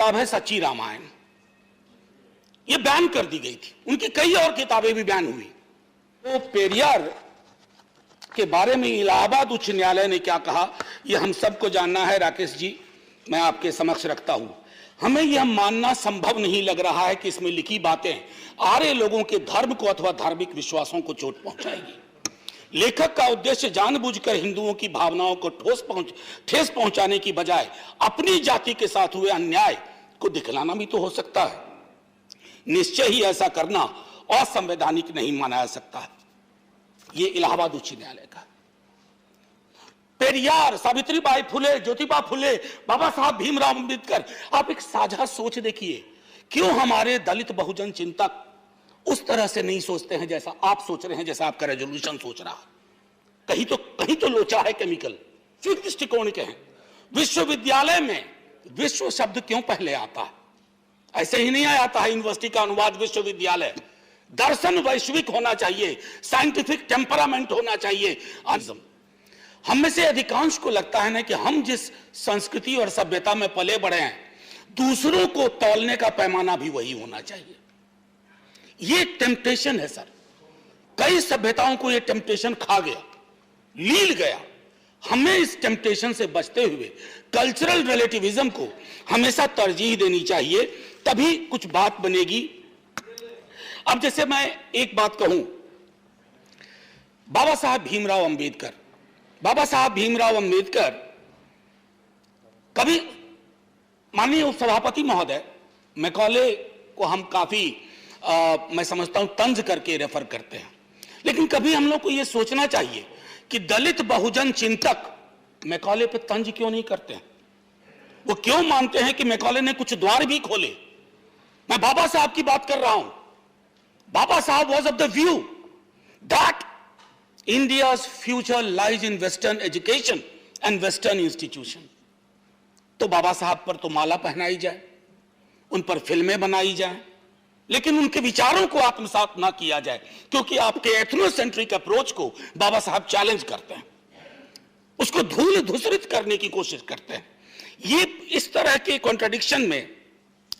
किताब है सच्ची रामायण, ये बैन कर दी गई थी। उनकी कई और किताबें भी बैन हुई। तो पेरियार के बारे में इलाहाबाद उच्च न्यायालय ने क्या कहा, यह हम सबको जानना है। राकेश जी, मैं आपके समक्ष रखता हूं। हमें यह मानना संभव नहीं लग रहा है कि इसमें लिखी बातें आर्य लोगों के धर्म को अथवा धार्मिक विश्वासों को चोट पहुंचाएगी। लेखक का उद्देश्य जानबूझकर हिंदुओं की भावनाओं को ठेस पहुंचाने की बजाय अपनी जाति के साथ हुए अन्याय को दिखलाना भी तो हो सकता है। निश्चय ही ऐसा करना असंवैधानिक नहीं माना जा सकता है। यह इलाहाबाद उच्च न्यायालय का। पेरियार, सावित्रीबाई फुले, ज्योतिबा फुले, बाबा साहब भीमराव अंबेडकर, आप एक साझा सोच देखिए। क्यों हमारे दलित बहुजन चिंतक उस तरह से नहीं सोचते हैं जैसा आप सोच रहे हैं, जैसा आपका रेजोल्यूशन सोच रहा है। कहीं तो लोचा है केमिकल। फिर दृष्टिकोण के हैं। विश्वविद्यालय में विश्व शब्द क्यों पहले आता है? ऐसे ही नहीं आता है यूनिवर्सिटी का अनुवाद विश्वविद्यालय। दर्शन वैश्विक होना चाहिए, साइंटिफिक टेम्परामेंट होना चाहिए। हम में से अधिकांश को लगता है ना कि हम जिस संस्कृति और सभ्यता में पले बढ़े हैं, दूसरों को तौलने का पैमाना भी वही होना चाहिए। ये टेम्पटेशन है सर। कई सभ्यताओं को ये टेम्पटेशन खा गया, लील गया। हमें इस टेम्पटेशन से बचते हुए कल्चरल रिलेटिविज्म को हमेशा तरजीह देनी चाहिए, तभी कुछ बात बनेगी। अब जैसे मैं एक बात कहूं, बाबा साहब भीमराव अंबेडकर कभी, माननीय उपसभापति महोदय, मैकॉले को हम काफी मैं समझता हूं तंज करके रेफर करते हैं, लेकिन कभी हम लोग को यह सोचना चाहिए कि दलित बहुजन चिंतक मैकॉले पे तंज क्यों नहीं करते हैं। वो क्यों मानते हैं कि मैकॉले ने कुछ द्वार भी खोले। मैं बाबा साहब की बात कर रहा हूं। बाबा साहब was of the view that India's future lies in western education and western institution. तो बाबा साहब पर तो माला पहनाई जाए, उन पर फिल्में बनाई जाए, लेकिन उनके विचारों को आत्मसात ना किया जाए, क्योंकि आपके एथनोसेंट्रिक अप्रोच को बाबा साहब चैलेंज करते हैं, उसको धूल धूसरित करने की कोशिश करते हैं। ये इस तरह के कॉन्ट्रडिक्शन में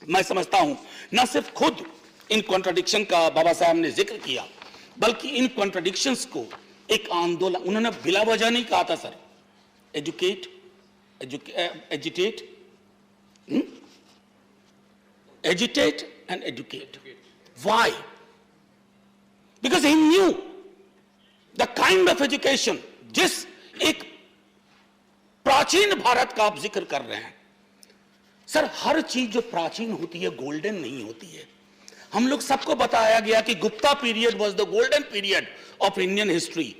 मैं समझता हूं, न सिर्फ खुद इन कॉन्ट्रडिक्शन का बाबा साहब ने जिक्र किया, बल्कि इन कॉन्ट्रडिक्शंस को एक आंदोलन, उन्होंने बिला वजह नहीं कहा था sir. Educate, agitate and educate. Why? Because he knew the kind of education, जिस एक प्राचीन भारत का आप जिक्र कर रहे हैं सर, हर चीज जो प्राचीन होती है गोल्डन नहीं होती है। हम लोग सबको बताया गया कि Gupta period was the golden period of Indian history.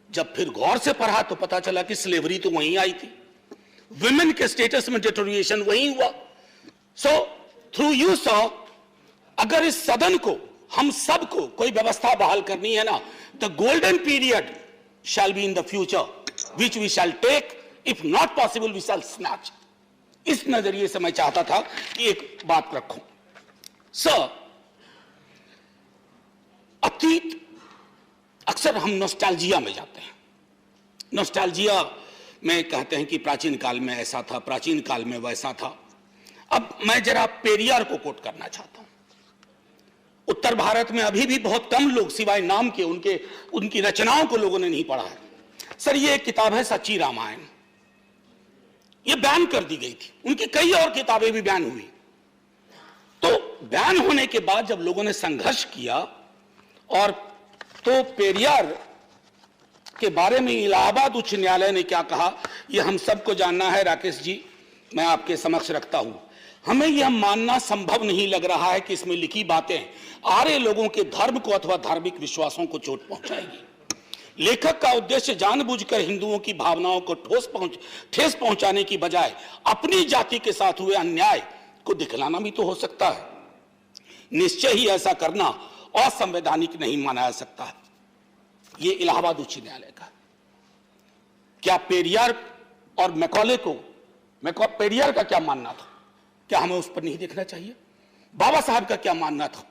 जब फिर गौर से पढ़ा तो पता चला कि स्लेवरी तो वहीं आई थी, विमेन के स्टेटस में डिटोरिएशन वहीं हुआ। सो थ्रू यू सॉ, अगर इस सदन को, हम सबको कोई व्यवस्था बहाल करनी है ना, the golden period shall be in the future which we shall take, if not possible we shall snatch. इस नजरिए से मैं चाहता था कि एक बात रखूं सर। अतीत, अक्सर हम नॉस्टैल्जिया में जाते हैं। नॉस्टैल्जिया में कहते हैं कि प्राचीन काल में ऐसा था, प्राचीन काल में वैसा था। अब मैं जरा पेरियार को कोट करना चाहता हूं। उत्तर भारत में अभी भी बहुत कम लोग, सिवाय नाम के, उनकी रचनाओं को लोगों ने नहीं पढ़ा है। सर, ये एक किताब है सच्ची रामायण, ये बैन कर दी गई थी। उनकी कई और किताबें भी बैन हुई। तो बैन होने के बाद जब लोगों ने संघर्ष किया, और तो पेरियार के बारे में इलाहाबाद उच्च न्यायालय ने क्या कहा, यह हम सबको जानना है। राकेश जी, मैं आपके समक्ष रखता हूं। हमें यह मानना संभव नहीं लग रहा है कि इसमें लिखी बातें आर्य लोगों के धर्म को अथवा धार्मिक विश्वासों को चोट पहुंचाएगी। लेखक का उद्देश्य जानबूझकर हिंदुओं की भावनाओं को ठेस पहुंचाने की बजाय अपनी जाति के साथ हुए अन्याय को दिखलाना भी तो हो सकता है। निश्चय ही ऐसा करना असंवैधानिक नहीं माना जा सकता है। यह इलाहाबाद उच्च न्यायालय का। क्या पेरियार और मैकॉले को, पेरियार का क्या मानना था, क्या हमें उस पर नहीं देखना चाहिए? बाबा साहब का क्या मानना था?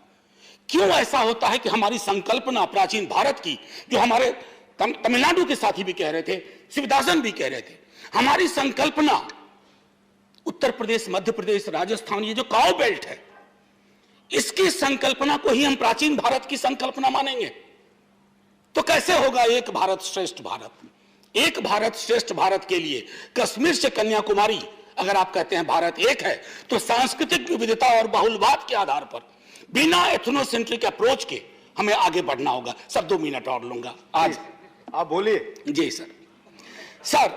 क्यों ऐसा होता है कि हमारी संकल्पना प्राचीन भारत की, जो हमारे तमिलनाडु के साथी भी कह रहे थे, शिवदासन भी कह रहे थे, हमारी संकल्पना उत्तर प्रदेश, मध्य प्रदेश, राजस्थान, ये जो काउ बेल्ट है, इसकी संकल्पना को ही हम प्राचीन भारत की संकल्पना मानेंगे तो कैसे होगा एक भारत श्रेष्ठ भारत? एक भारत श्रेष्ठ भारत के लिए कश्मीर से कन्याकुमारी अगर आप कहते हैं भारत एक है, तो सांस्कृतिक विविधता और बहुलवाद के आधार पर बिना एथनोसेंट्रिक अप्रोच के हमें आगे बढ़ना होगा। सर 2 मिनट और लूंगा आज। आप बोलिए। जी सर। सर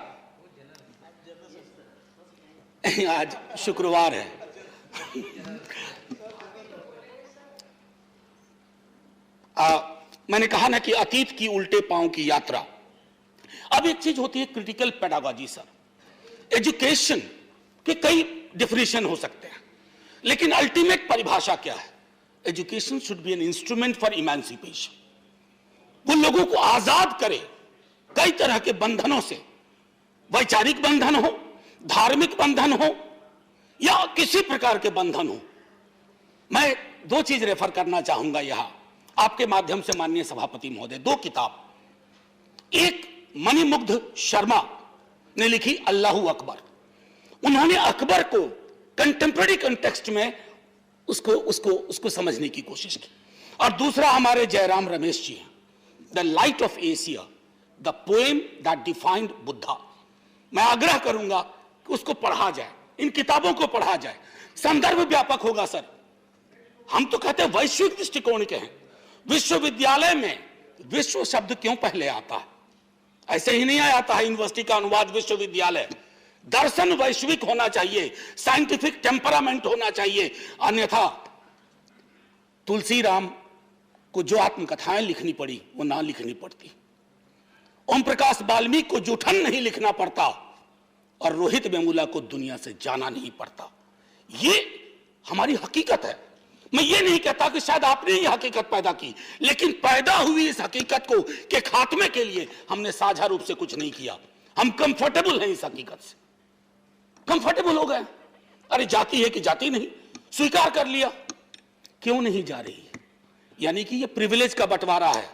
आज शुक्रवार है। मैंने कहा ना कि अतीत की उल्टे पांव की यात्रा। अब एक चीज होती है क्रिटिकल पेडागॉजी। सर एजुकेशन के कई डिफिनेशन हो सकते हैं, लेकिन अल्टीमेट परिभाषा क्या है? Education should be an instrument for emancipation. वो लोगों को आजाद करे कई तरह के बंधनों से, वैचारिक बंधन हो, धार्मिक बंधन हो या किसी प्रकार के बंधन हो। मैं 2 चीज रेफर करना चाहूंगा यहां आपके माध्यम से माननीय सभापति महोदय। 2 किताब, एक मणिमुग्ध शर्मा ने लिखी अल्लाहू अकबर। उन्होंने अकबर को कंटेम्पररी कंटेक्स्ट में उसको समझने की कोशिश की। और दूसरा हमारे जयराम रमेश जी हैं, the light of Asia, the poem that defined Buddha. मैं आग्रह करूंगा कि उसको पढ़ा जाए, इन किताबों को पढ़ा जाए। संदर्भ व्यापक होगा सर। हम तो कहते हैं वैश्विक दृष्टिकोण के हैं। विश्वविद्यालय में विश्व शब्द क्यों पहले आता है? ऐसे ही नहीं आता है यूनिवर्सिटी का अनुवाद विश्वविद्यालय। दर्शन वैश्विक होना चाहिए, साइंटिफिक टेम्परामेंट होना चाहिए, अन्यथा तुलसीराम को जो आत्मकथाएं लिखनी पड़ी वो ना लिखनी पड़ती, ओम प्रकाश वाल्मीकि को जूठन नहीं लिखना पड़ता, और रोहित वेमुला को दुनिया से जाना नहीं पड़ता। ये हमारी हकीकत है। मैं ये नहीं कहता कि शायद आपने ये हकीकत पैदा की, लेकिन पैदा हुई इस हकीकत को के खात्मे के लिए हमने साझा रूप से कुछ नहीं किया। हम कंफर्टेबल हैं इस हकीकत से, कंफर्टेबल हो गए। अरे जाति है कि जाति नहीं, स्वीकार कर लिया। क्यों नहीं जा रही है? यानी कि ये प्रिविलेज का बंटवारा है।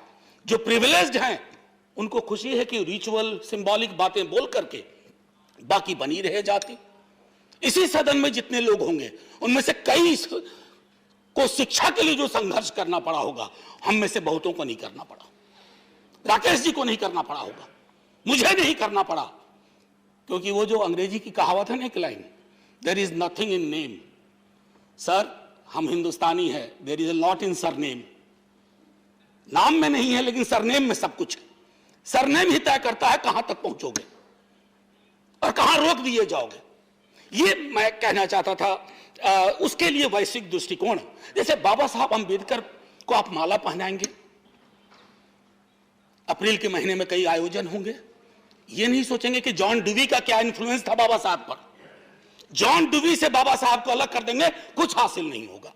जो प्रिविलेज्ड हैं उनको खुशी है कि रिचुअल सिंबॉलिक बातें बोल करके बाकी बनी रहे जाति। इसी सदन में जितने लोग होंगे उनमें से कई को शिक्षा के लिए जो संघर्ष करना पड़ा होगा, हम में से बहुतों को नहीं करना पड़ा। राकेश जी को नहीं करना पड़ा होगा, मुझे नहीं करना पड़ा, क्योंकि वो जो अंग्रेजी की कहावत है ना, एक line, there is nothing in name. Sir हम हिंदुस्तानी है, there is a lot in surname. नाम में नहीं है लेकिन सरनेम में सब कुछ है। सरनेम ही तय करता है कहां तक पहुंचोगे और कहां रोक दिए जाओगे। ये मैं कहना चाहता था। उसके लिए वैश्विक दृष्टिकोण, जैसे बाबा साहब अंबेडकर को आप माला पहनाएंगे, अप्रैल के महीने में कई आयोजन होंगे। ये नहीं सोचेंगे कि जॉन डुवी का क्या इन्फ्लुएंस था बाबा साहब पर। जॉन डुवी से बाबा साहब को अलग कर देंगे, कुछ हासिल नहीं होगा।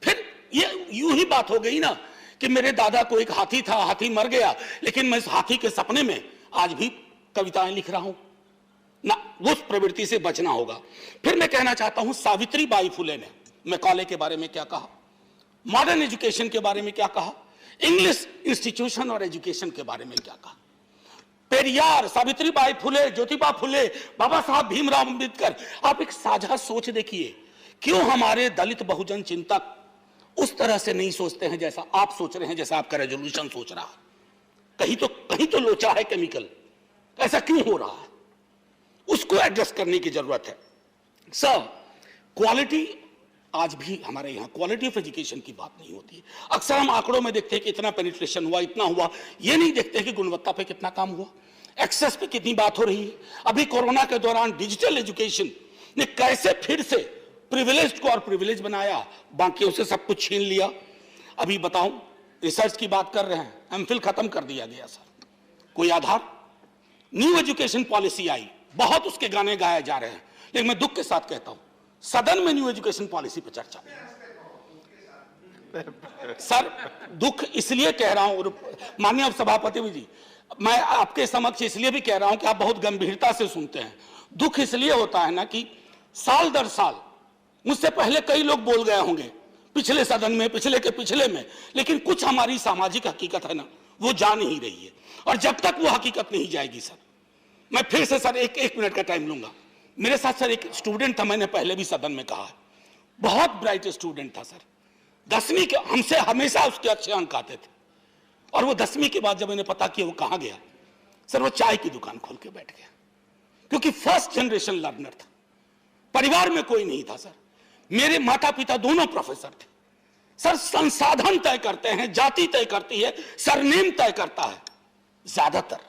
फिर ये यूं ही बात हो गई ना कि मेरे दादा को एक हाथी था, हाथी मर गया, लेकिन मैं इस हाथी के सपने में आज भी कविताएं लिख रहा हूं ना। उस प्रवृत्ति से बचना होगा। फिर मैं कहना चाहता हूं सावित्रीबाई फुले ने मैकॉले के बारे में क्या कहा, मॉडर्न एजुकेशन के बारे में क्या कहा, इंग्लिश इंस्टीट्यूशन और एजुकेशन के बारे में क्या कहा। पेरियार, सावित्रीबाई फुले, ज्योतिबा फुले, बाबा साहब भीमराव अंबेडकर, आप एक साझा सोच देखिए। क्यों हमारे दलित बहुजन चिंतक उस तरह से नहीं सोचते हैं जैसा आप सोच रहे हैं, जैसा आपका रेजोल्यूशन सोच रहा है? कहीं तो लोचा है केमिकल। ऐसा क्यों हो रहा है? उसको एड्रेस करने की जरूरत है। सर क्वालिटी, आज भी हमारे यहाँ क्वालिटी ऑफ एजुकेशन की बात नहीं होती है। अक्सर हम आंकड़ों में देखते हैं कि इतना पेनिट्रेशन हुआ, इतना हुआ, ये नहीं देखते कि गुणवत्ता पे कितना काम हुआ, एक्सेस पे कितनी बात हो रही है। अभी कोरोना के दौरान डिजिटल एजुकेशन ने कैसे फिर से प्रिविलेज को और प्रिविलेज बनाया, बाकियों से सब कुछ छीन लिया। अभी बताऊं, रिसर्च की बात कर रहे हैं, एमफिल खत्म कर दिया गया सर, कोई आधार। न्यू एजुकेशन पॉलिसी आई, बहुत उसके गाने गाए जा रहे हैं, लेकिन मैं दुख के साथ कहता हूं सदन में न्यू एजुकेशन पॉलिसी पर चर्चा। सर दुख इसलिए कह रहा हूं, माननीय सभापति जी, मैं आपके समक्ष इसलिए भी कह रहा हूं कि आप बहुत गंभीरता से सुनते हैं। दुख इसलिए होता है ना कि साल दर साल मुझसे पहले कई लोग बोल गए होंगे, पिछले सदन में, पिछले के पिछले में, लेकिन कुछ हमारी सामाजिक हकीकत है ना, वो जा नहीं रही है। और जब तक वो हकीकत नहीं जाएगी सर, मैं फिर से सर एक मिनट का टाइम लूंगा, मेरे साथ सर एक स्टूडेंट था, मैंने पहले भी सदन में कहा, बहुत ब्राइट स्टूडेंट था सर। 10वीं के हमसे हमेशा उसके अच्छे अंक आते थे, और वो 10वीं के बाद जब मैंने पता किया वो कहाँ गया, सर वो चाय की दुकान खोल के बैठ गया, क्योंकि फर्स्ट जनरेशन लर्नर था। परिवार में कोई नहीं था सर, मेरे माता पिता दोनों प्रोफेसर थे सर। संसाधन तय करते हैं, जाति तय करती है, सरनेम तय करता है ज्यादातर।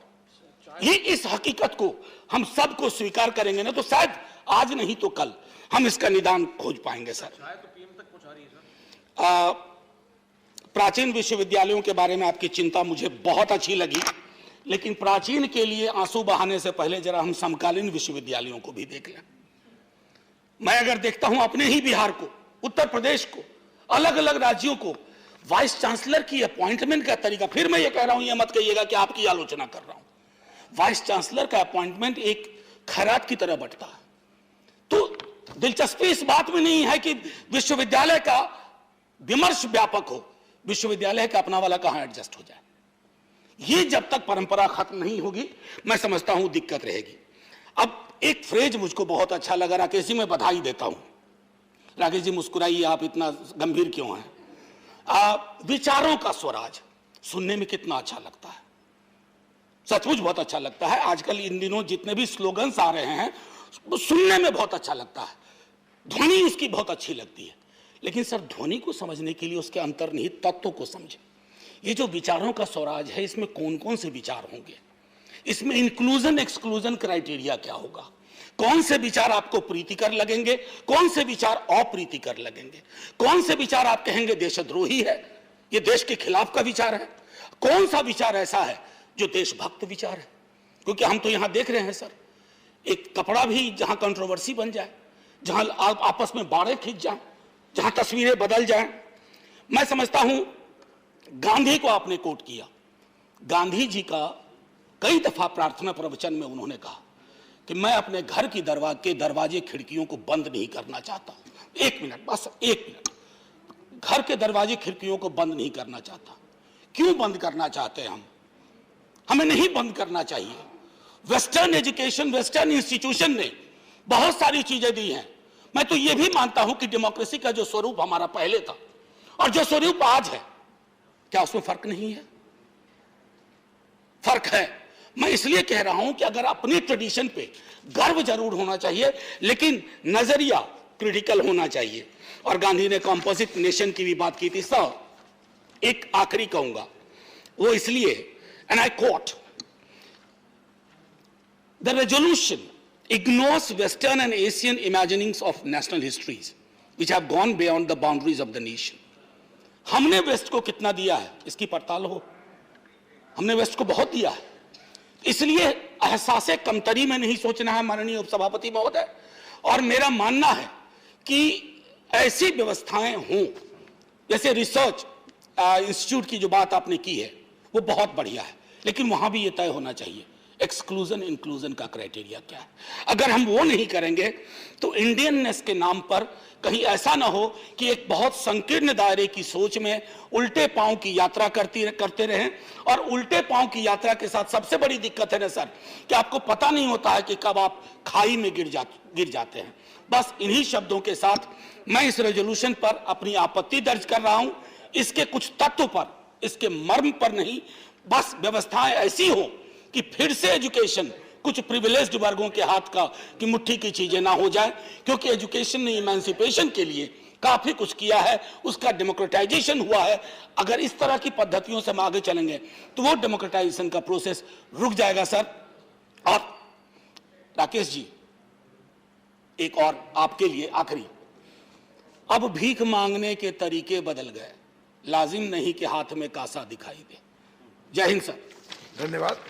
ये इस हकीकत को हम सबको स्वीकार करेंगे ना, तो शायद आज नहीं तो कल हम इसका निदान खोज पाएंगे सर। प्राचीन विश्वविद्यालयों के बारे में आपकी चिंता मुझे बहुत अच्छी लगी, लेकिन प्राचीन के लिए आंसू बहाने से पहले जरा हम समकालीन विश्वविद्यालयों को भी देख लें। मैं अगर देखता हूं अपने ही बिहार को, उत्तर प्रदेश को, अलग अलग राज्यों को, वाइस चांसलर की अपॉइंटमेंट का तरीका, फिर मैं ये कह रहा हूं, ये मत कहिएगा कि आपकी आलोचना कर रहा हूं, वाइस चांसलर का अपॉइंटमेंट एक खैरात की तरह बंटता है। तो दिलचस्पी इस बात में नहीं है कि विश्वविद्यालय का विमर्श व्यापक हो, विश्वविद्यालय का अपना वाला कहां एडजस्ट हो जाए। ये जब तक परंपरा खत्म नहीं होगी, मैं समझता हूं दिक्कत रहेगी। अब एक फ्रेज मुझको बहुत अच्छा लगा, राकेश जी मैं बधाई देता हूं। राकेश जी मुस्कुराइए, आप इतना गंभीर क्यों हैं? विचारों का स्वराज सुनने में कितना अच्छा लगता है, सचमुच बहुत अच्छा लगता है। आजकल इन दिनों जितने भी स्लोगन्स आ रहे हैं वो सुनने में बहुत अच्छा लगता है, ध्वनि उसकी बहुत अच्छी लगती है, लेकिन सर ध्वनि को समझने के लिए उसके अंतर्निहित तत्वों को समझें। ये जो विचारों का स्वराज है, इसमें कौन कौन से विचार होंगे, इसमें इंक्लूजन एक्सक्लूजन क्राइटेरिया क्या होगा, कौन से विचार आपको प्रीतिकर लगेंगे, कौन से विचार अप्रीतिकर लगेंगे, कौन से विचार आप कहेंगे देशद्रोही है, ये देश के खिलाफ का विचार है, कौन सा विचार ऐसा है जो देशभक्त विचार है। क्योंकि हम तो यहां देख रहे हैं सर, एक कपड़ा भी जहां कंट्रोवर्सी बन जाए, जहां आपस में बाड़े खींच जाए, जहां तस्वीरें बदल जाएं। मैं समझता हूं गांधी को आपने कोट किया, गांधी जी का कई दफा प्रार्थना प्रवचन में उन्होंने कहा कि मैं अपने घर की दरवाजे खिड़कियों को बंद नहीं करना चाहता। एक मिनट, बस एक मिनट, घर के दरवाजे खिड़कियों को बंद नहीं करना चाहता। क्यों बंद करना चाहते हैं हम? हमें नहीं बंद करना चाहिए। वेस्टर्न एजुकेशन, वेस्टर्न इंस्टीट्यूशन ने बहुत सारी चीजें दी हैं। मैं तो यह भी मानता हूं कि डेमोक्रेसी का जो स्वरूप हमारा पहले था और जो स्वरूप आज है, क्या उसमें फर्क नहीं है? फर्क है। मैं इसलिए कह रहा हूं कि अगर अपने ट्रेडिशन पे गर्व जरूर होना चाहिए, लेकिन नजरिया क्रिटिकल होना चाहिए। और गांधी ने कॉम्पोजिट नेशन की भी बात की थी। सर एक आखिरी कहूंगा, वो इसलिए, and I quote, the resolution ignores Western and Asian imaginings of national histories which have gone beyond the boundaries of the nation. हमने वेस्ट को कितना दिया है इसकी पड़ताल हो, हमने वेस्ट को बहुत दिया है। इसलिए एहसास कमतरी में नहीं सोचना है माननीय उपसभापति महोदय, और मेरा मानना है कि ऐसी व्यवस्थाएं हों, जैसे रिसर्च इंस्टीट्यूट की जो बात आपने की है वो बहुत बढ़िया है, लेकिन वहां भी ये तय होना चाहिए एक्सक्लूजन इंक्लूजन का क्राइटेरिया क्या है। अगर हम वो नहीं करेंगे तो इंडियननेस के नाम पर कहीं ऐसा ना हो कि एक बहुत संकीर्ण दायरे की सोच में उल्टे पांव की यात्रा करते रहें। और उल्टे पांव की यात्रा के साथ सबसे बड़ी दिक्कत है ना सर, कि आपको पता नहीं होता है कि कब आप खाई में गिर जाते हैं। बस इन्हीं शब्दों के साथ मैं इस रेजोल्यूशन पर अपनी आपत्ति दर्ज कर रहा हूं। इसके कुछ तत्व पर, इसके मर्म पर नहीं, बस व्यवस्थाएं ऐसी हो कि फिर से एजुकेशन कुछ प्रिविलेज्ड वर्गों के हाथ का की मुट्ठी की चीजें ना हो जाए, क्योंकि एजुकेशन ने इमेंसिपेशन के लिए काफी कुछ किया है, उसका डेमोक्रेटाइजेशन हुआ है। अगर इस तरह की पद्धतियों से हम आगे चलेंगे तो वो डेमोक्रेटाइजेशन का प्रोसेस रुक जाएगा सर। और राकेश जी, एक और आपके लिए आखिरी, अब भीख मांगने के तरीके बदल गए, लाजिम नहीं कि हाथ में कासा दिखाई दे। जय हिंद सर। धन्यवाद।